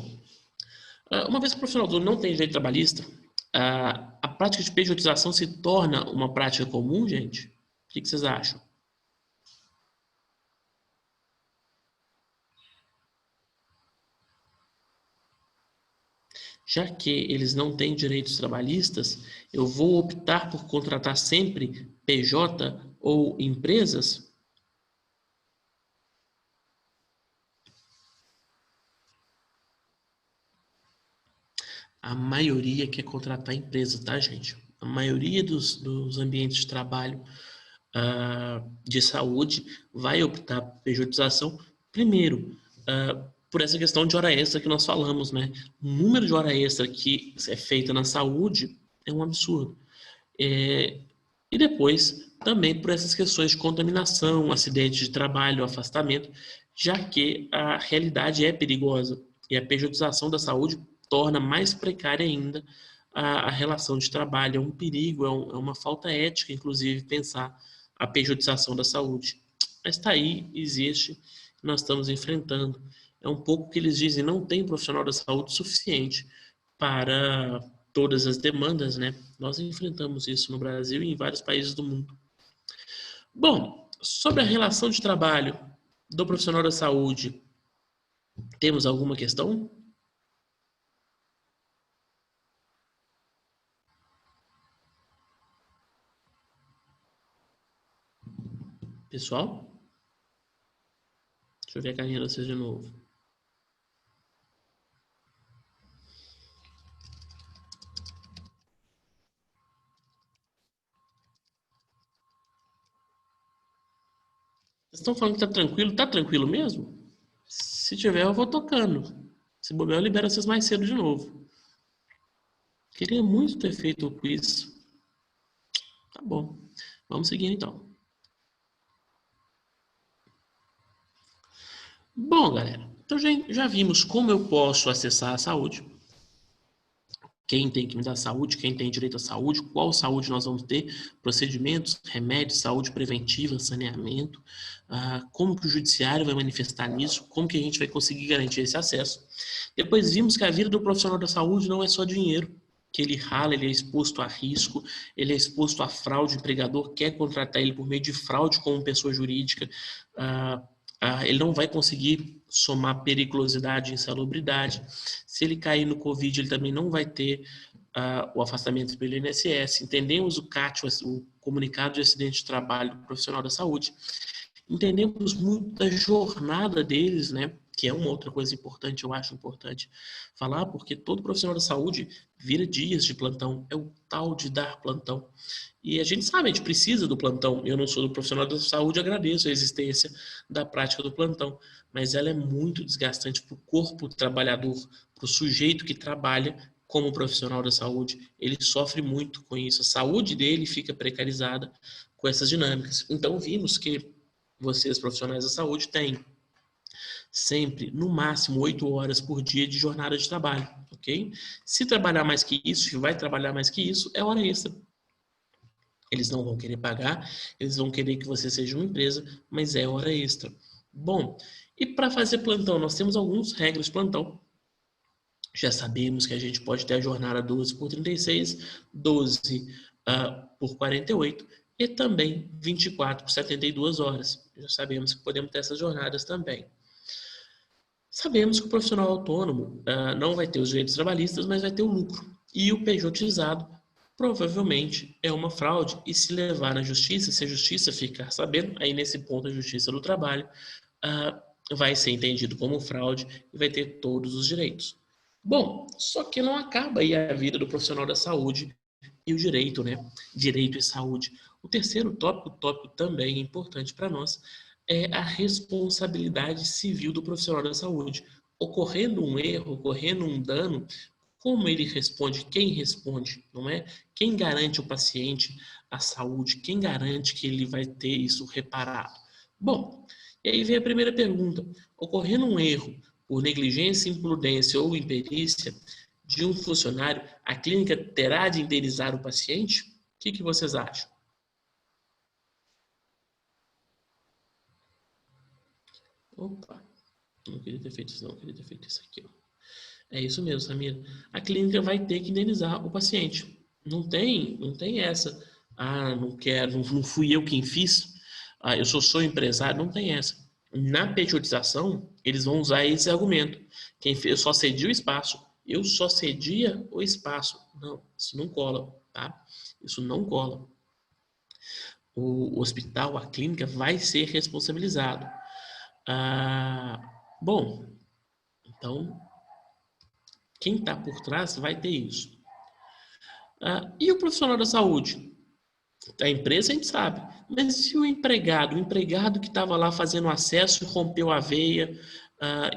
A: Uma vez que o profissional autônomo não tem direito trabalhista, a prática de pejotização se torna uma prática comum, gente? O que vocês acham? Já que eles não têm direitos trabalhistas, eu vou optar por contratar sempre PJ ou empresas? A maioria quer contratar empresas, tá, gente? A maioria dos ambientes de trabalho de saúde vai optar por pejotização. Primeiro, por essa questão de hora extra que nós falamos, né? O número de hora extra que é feita na saúde é um absurdo. E depois, também por essas questões de contaminação, acidente de trabalho, afastamento, já que a realidade é perigosa e a pejotização da saúde torna mais precária ainda a relação de trabalho. É um perigo, é uma falta ética, inclusive, pensar a pejotização da saúde. Mas está aí, existe, nós estamos enfrentando. É um pouco que eles dizem, não tem profissional da saúde suficiente para todas as demandas, né? Nós enfrentamos isso no Brasil e em vários países do mundo. Bom, sobre a relação de trabalho do profissional da saúde, temos alguma questão? Pessoal? Deixa eu ver a carinha de vocês de novo. Vocês estão falando que tá tranquilo? Tá tranquilo mesmo? Se tiver, eu vou tocando. Se bobear, eu libero vocês mais cedo de novo. Queria muito ter feito o quiz. Tá bom. Vamos seguir então. Bom, galera. Então já vimos como eu posso acessar a saúde. Quem tem que me dar saúde, quem tem direito à saúde, qual saúde nós vamos ter, procedimentos, remédios, saúde preventiva, saneamento, como que o judiciário vai manifestar nisso, como que a gente vai conseguir garantir esse acesso. Depois vimos que a vida do profissional da saúde não é só dinheiro, que ele rala, ele é exposto a risco, ele é exposto a fraude, o empregador quer contratar ele por meio de fraude como pessoa jurídica, ele não vai conseguir somar periculosidade e insalubridade. Se ele cair no Covid, ele também não vai ter o afastamento pelo INSS. Entendemos o CAT, o Comunicado de Acidente de Trabalho do Profissional da Saúde. Entendemos muito da jornada deles, né? Que é uma outra coisa importante, eu acho importante falar, porque todo profissional da saúde vira dias de plantão, é o tal de dar plantão. E a gente sabe, a gente precisa do plantão. Eu não sou do profissional da saúde, agradeço a existência da prática do plantão, mas ela é muito desgastante para o corpo trabalhador, para o sujeito que trabalha como profissional da saúde. Ele sofre muito com isso, a saúde dele fica precarizada com essas dinâmicas. Então vimos que vocês, profissionais da saúde, têm sempre, no máximo, 8 horas por dia de jornada de trabalho, ok? Se trabalhar mais que isso, se vai trabalhar mais que isso, é hora extra. Eles não vão querer pagar, eles vão querer que você seja uma empresa, mas é hora extra. Bom, e para fazer plantão, nós temos algumas regras de plantão. Já sabemos que a gente pode ter a jornada 12 por 36, 12 por 48 e também 24 por 72 horas. Já sabemos que podemos ter essas jornadas também. Sabemos que o profissional autônomo não vai ter os direitos trabalhistas, mas vai ter o lucro. E o pejotizado provavelmente é uma fraude. E se levar na justiça, se a justiça ficar sabendo, aí nesse ponto a justiça do trabalho vai ser entendido como fraude e vai ter todos os direitos. Bom, só que não acaba aí a vida do profissional da saúde e o direito, né? Direito e saúde. O terceiro tópico também importante para nós, é a responsabilidade civil do profissional da saúde. Ocorrendo um erro, ocorrendo um dano, como ele responde, quem responde, não é? Quem garante o paciente a saúde, quem garante que ele vai ter isso reparado? Bom, e aí vem a primeira pergunta. Ocorrendo um erro por negligência, imprudência ou imperícia de um funcionário, a clínica terá de indenizar o paciente? O que vocês acham? Opa, não queria ter feito isso, não, queria ter feito isso aqui, ó. É isso mesmo, Samir. A clínica vai ter que indenizar o paciente. Não tem essa. Não quero, não fui eu quem fiz. Eu sou empresário, não tem essa. Na pejotização, eles vão usar esse argumento. Quem fez, eu só cedi o espaço. Eu só cedia o espaço. Não, isso não cola, tá? Isso não cola. O hospital, a clínica vai ser responsabilizado. Bom, então quem está por trás vai ter isso. E o profissional da saúde? A empresa a gente sabe, mas e o empregado? O empregado que estava lá fazendo acesso e rompeu a veia,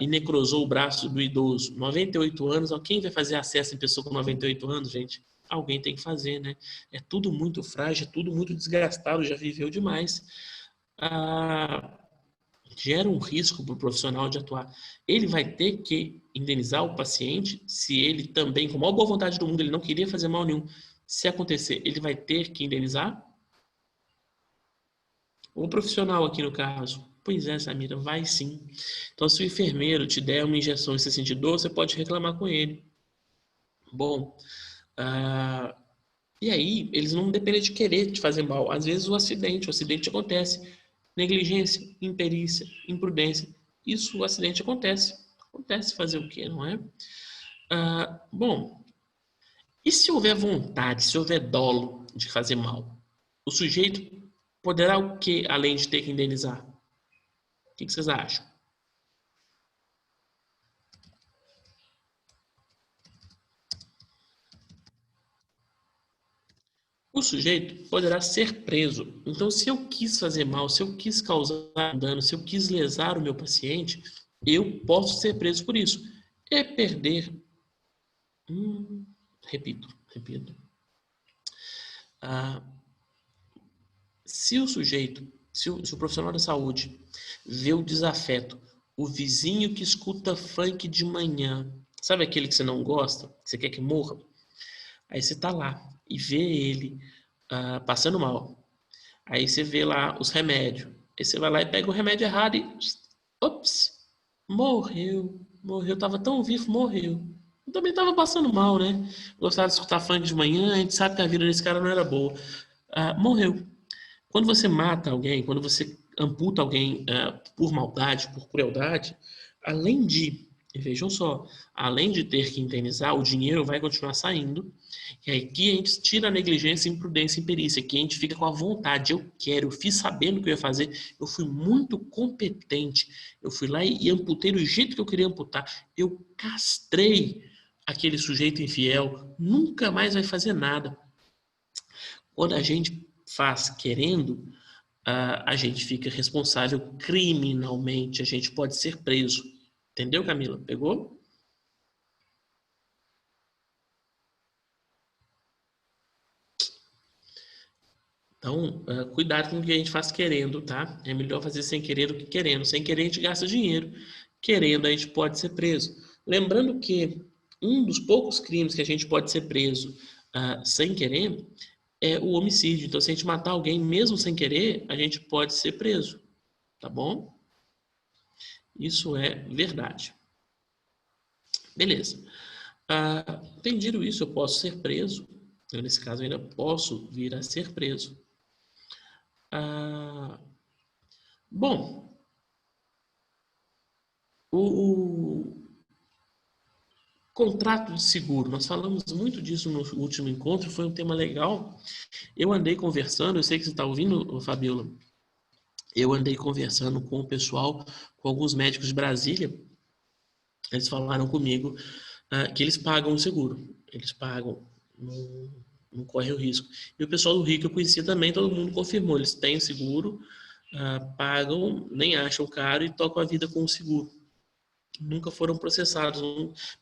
A: e necrosou o braço do idoso, 98 anos, quem vai fazer acesso em pessoa com 98 anos, gente? Alguém tem que fazer, né? É tudo muito frágil, é tudo muito desgastado, já viveu demais. Gera um risco para o profissional de atuar. Ele vai ter que indenizar o paciente se ele também, com a maior boa vontade do mundo, ele não queria fazer mal nenhum. Se acontecer, ele vai ter que indenizar? O profissional aqui no caso. Pois é, Samira, vai sim. Então, se o enfermeiro te der uma injeção e você sentir dor, você pode reclamar com ele. Bom, e aí, eles não dependem de querer te fazer mal. Às vezes o acidente acontece. Negligência, imperícia, imprudência. Isso, o acidente acontece. Acontece fazer o quê, não é? Bom, e se houver vontade, se houver dolo de fazer mal? O sujeito poderá o quê, além de ter que indenizar? O que vocês acham? O sujeito poderá ser preso. Então, se eu quis fazer mal, se eu quis causar dano, se eu quis lesar o meu paciente, eu posso ser preso por isso. É perder. Repito. Se o sujeito, se o profissional da saúde vê o desafeto, o vizinho que escuta funk de manhã, sabe aquele que você não gosta, que você quer que morra? Aí você tá lá e vê ele passando mal. Aí você vê lá os remédios. Aí você vai lá e pega o remédio errado e... Ops! Morreu. Tava tão vivo, morreu. Eu também tava passando mal, né? Gostava de escutar funk de manhã, a gente sabe que a vida desse cara não era boa. Morreu. Quando você mata alguém, quando você amputa alguém por maldade, por crueldade, além de, vejam só, além de ter que indenizar, o dinheiro vai continuar saindo. E aí aqui a gente tira a negligência, imprudência e imperícia. Aqui a gente fica com a vontade. Eu quero, eu fiz sabendo o que eu ia fazer. Eu fui muito competente. Eu fui lá e amputei do jeito que eu queria amputar. Eu castrei aquele sujeito infiel. Nunca mais vai fazer nada. Quando a gente faz querendo, a gente fica responsável criminalmente. A gente pode ser preso. Entendeu, Camila? Pegou? Então, cuidado com o que a gente faz querendo, tá? É melhor fazer sem querer do que querendo. Sem querer, a gente gasta dinheiro. Querendo, a gente pode ser preso. Lembrando que um dos poucos crimes que a gente pode ser preso sem querer é o homicídio. Então, se a gente matar alguém mesmo sem querer, a gente pode ser preso. Tá bom? Isso é verdade. Beleza. Entendido isso, eu posso ser preso. Eu, nesse caso, ainda posso vir a ser preso. Bom, o contrato de seguro, nós falamos muito disso no último encontro, foi um tema legal. Eu andei conversando, eu sei que você está ouvindo, Fabiola, eu andei conversando com o pessoal, com alguns médicos de Brasília, eles falaram comigo que eles pagam o seguro, eles pagam, não corre o risco. E o pessoal do Rio que eu conhecia também, todo mundo confirmou, eles têm seguro, pagam, nem acham caro e tocam a vida com o seguro. Nunca foram processados.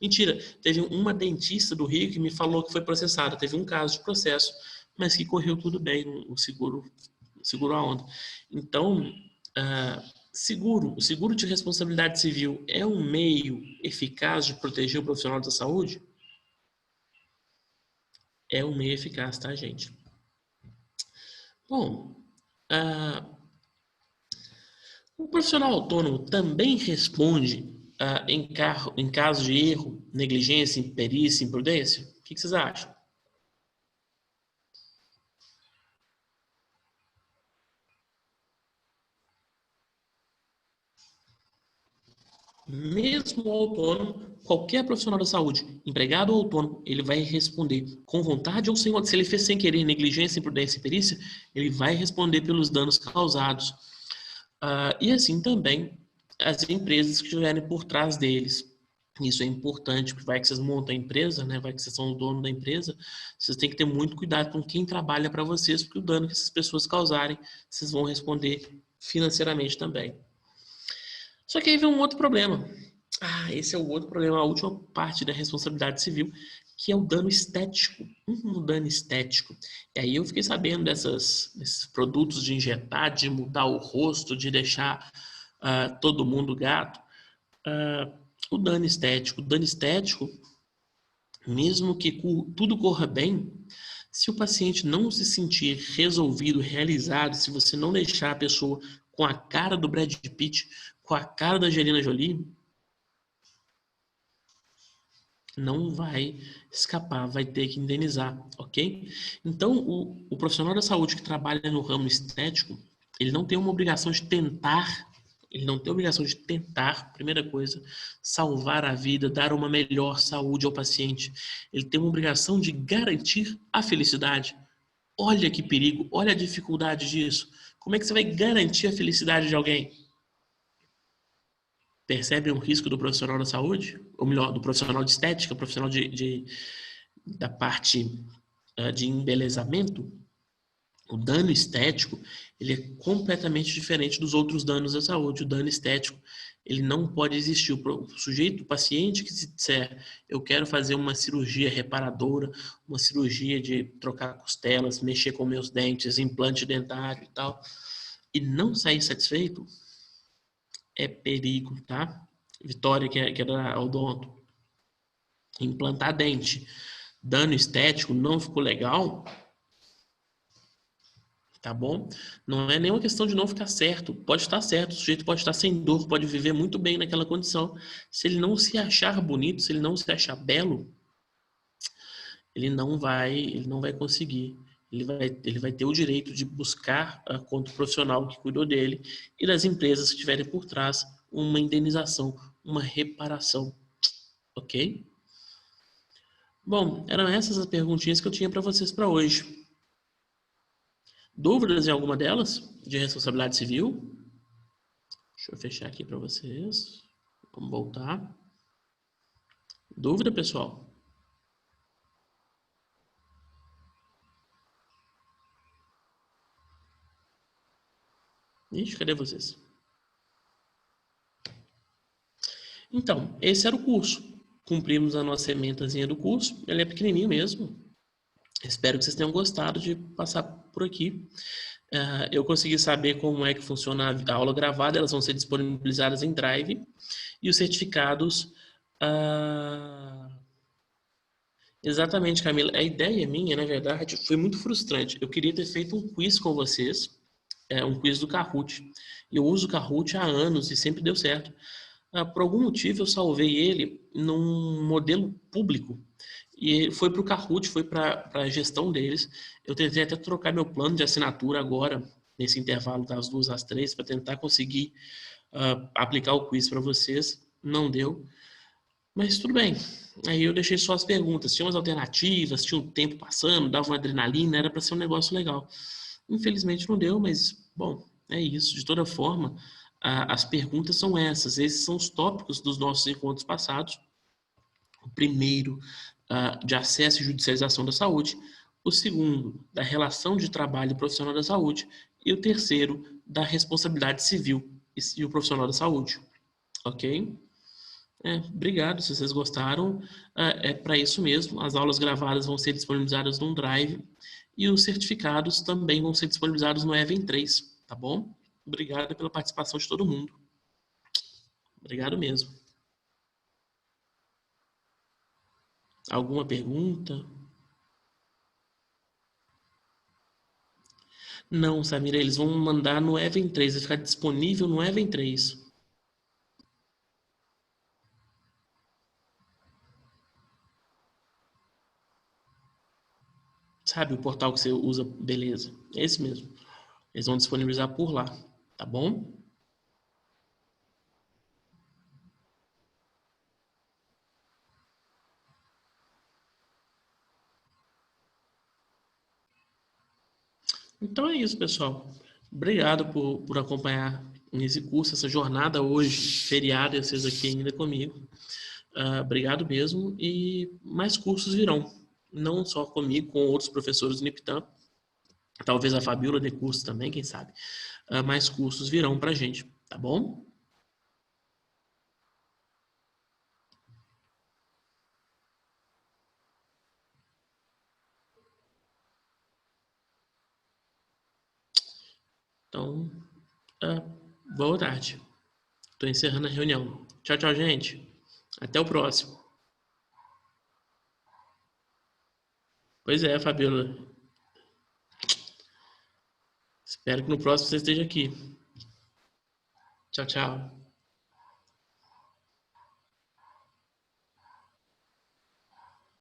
A: Mentira, teve uma dentista do Rio que me falou que foi processada. Teve um caso de processo, mas que correu tudo bem, o seguro a onda. Então, o seguro de responsabilidade civil é um meio eficaz de proteger o profissional da saúde? É um meio eficaz, tá, gente? Bom, o profissional autônomo também responde em caso de erro, negligência, imperícia, imprudência? O que vocês acham? Mesmo autônomo, qualquer profissional da saúde, empregado ou autônomo, ele vai responder com vontade ou sem vontade. Se ele fez sem querer, negligência, imprudência e perícia, ele vai responder pelos danos causados. E assim também as empresas que estiverem por trás deles. Isso é importante, porque vai que vocês montam a empresa, né? Vai que vocês são o dono da empresa, vocês têm que ter muito cuidado com quem trabalha para vocês, porque o dano que essas pessoas causarem, vocês vão responder financeiramente também. Só que aí vem um outro problema. Esse é o outro problema, a última parte da responsabilidade civil, que é o dano estético. O dano estético. E aí eu fiquei sabendo desses produtos de injetar, de mudar o rosto, de deixar todo mundo gato. O dano estético. O dano estético, mesmo que tudo corra bem, se o paciente não se sentir resolvido, realizado, se você não deixar a pessoa com a cara do Brad Pitt, com a cara da Angelina Jolie, não vai escapar, vai ter que indenizar, ok? Então, o profissional da saúde que trabalha no ramo estético, ele não tem uma obrigação de tentar, primeira coisa, salvar a vida, dar uma melhor saúde ao paciente. Ele tem uma obrigação de garantir a felicidade. Olha que perigo, olha a dificuldade disso. Como é que você vai garantir a felicidade de alguém? Percebe um risco do profissional da saúde? Ou melhor, do profissional de estética, profissional da parte de embelezamento? O dano estético, ele é completamente diferente dos outros danos da saúde. O dano estético, ele não pode existir. O sujeito, o paciente que se disser, eu quero fazer uma cirurgia reparadora, uma cirurgia de trocar costelas, mexer com meus dentes, implante dentário e tal, e não sair satisfeito, é perigo, tá? Vitória, que é da Odonto. Implantar dente, dano estético, não ficou legal, tá bom? Não é nenhuma questão de não ficar certo. Pode estar certo, o sujeito pode estar sem dor, pode viver muito bem naquela condição. Se ele não se achar bonito, se ele não se achar belo, ele não vai conseguir. Ele vai ter o direito de buscar contra o profissional que cuidou dele e das empresas que estiverem por trás uma indenização, uma reparação, ok? Bom, eram essas as perguntinhas que eu tinha para vocês para hoje. Dúvidas em alguma delas de responsabilidade civil? Deixa eu fechar aqui para vocês. Vamos voltar. Dúvida, pessoal? Ixi, cadê vocês? Então, esse era o curso. Cumprimos a nossa ementazinha do curso. Ele é pequenininho mesmo. Espero que vocês tenham gostado de passar por aqui. Eu consegui saber como é que funciona a aula gravada. Elas vão ser disponibilizadas em Drive. E os certificados... Exatamente, Camila. A ideia minha, na verdade, foi muito frustrante. Eu queria ter feito um quiz com vocês, um quiz do Kahoot. Eu uso o Kahoot há anos e sempre deu certo. Por algum motivo, eu salvei ele num modelo público. E foi para o Kahoot, foi para a gestão deles. Eu tentei até trocar meu plano de assinatura agora, nesse intervalo das 2 às 3, para tentar conseguir aplicar o quiz para vocês. Não deu. Mas tudo bem. Aí eu deixei só as perguntas. Tinha umas alternativas, tinha um tempo passando, dava uma adrenalina, era para ser um negócio legal. Infelizmente não deu, mas, bom, é isso. De toda forma, as perguntas são essas. Esses são os tópicos dos nossos encontros passados. O primeiro, de acesso e judicialização da saúde. O segundo, da relação de trabalho e profissional da saúde. E o terceiro, da responsabilidade civil e o profissional da saúde. Ok? Obrigado, se vocês gostaram, é para isso mesmo. As aulas gravadas vão ser disponibilizadas no Drive e os certificados também vão ser disponibilizados no Even 3, tá bom? Obrigado pela participação de todo mundo. Obrigado mesmo. Alguma pergunta? Não, Samira, eles vão mandar no Even 3, vai ficar disponível no Even 3. Sabe o portal que você usa? Beleza, é esse mesmo. Eles vão disponibilizar por lá, tá bom? Então é isso, pessoal. Obrigado por acompanhar esse curso, essa jornada hoje, feriado, e vocês aqui ainda comigo. Obrigado mesmo. E mais cursos virão. Não só comigo, com outros professores do Niptam. Talvez a Fabiola dê curso também, quem sabe. Mais cursos virão pra gente, tá bom? Então, boa tarde. Estou encerrando a reunião. Tchau, tchau, gente. Até o próximo. Pois é, Fabiola. Espero que no próximo você esteja aqui. Tchau, tchau.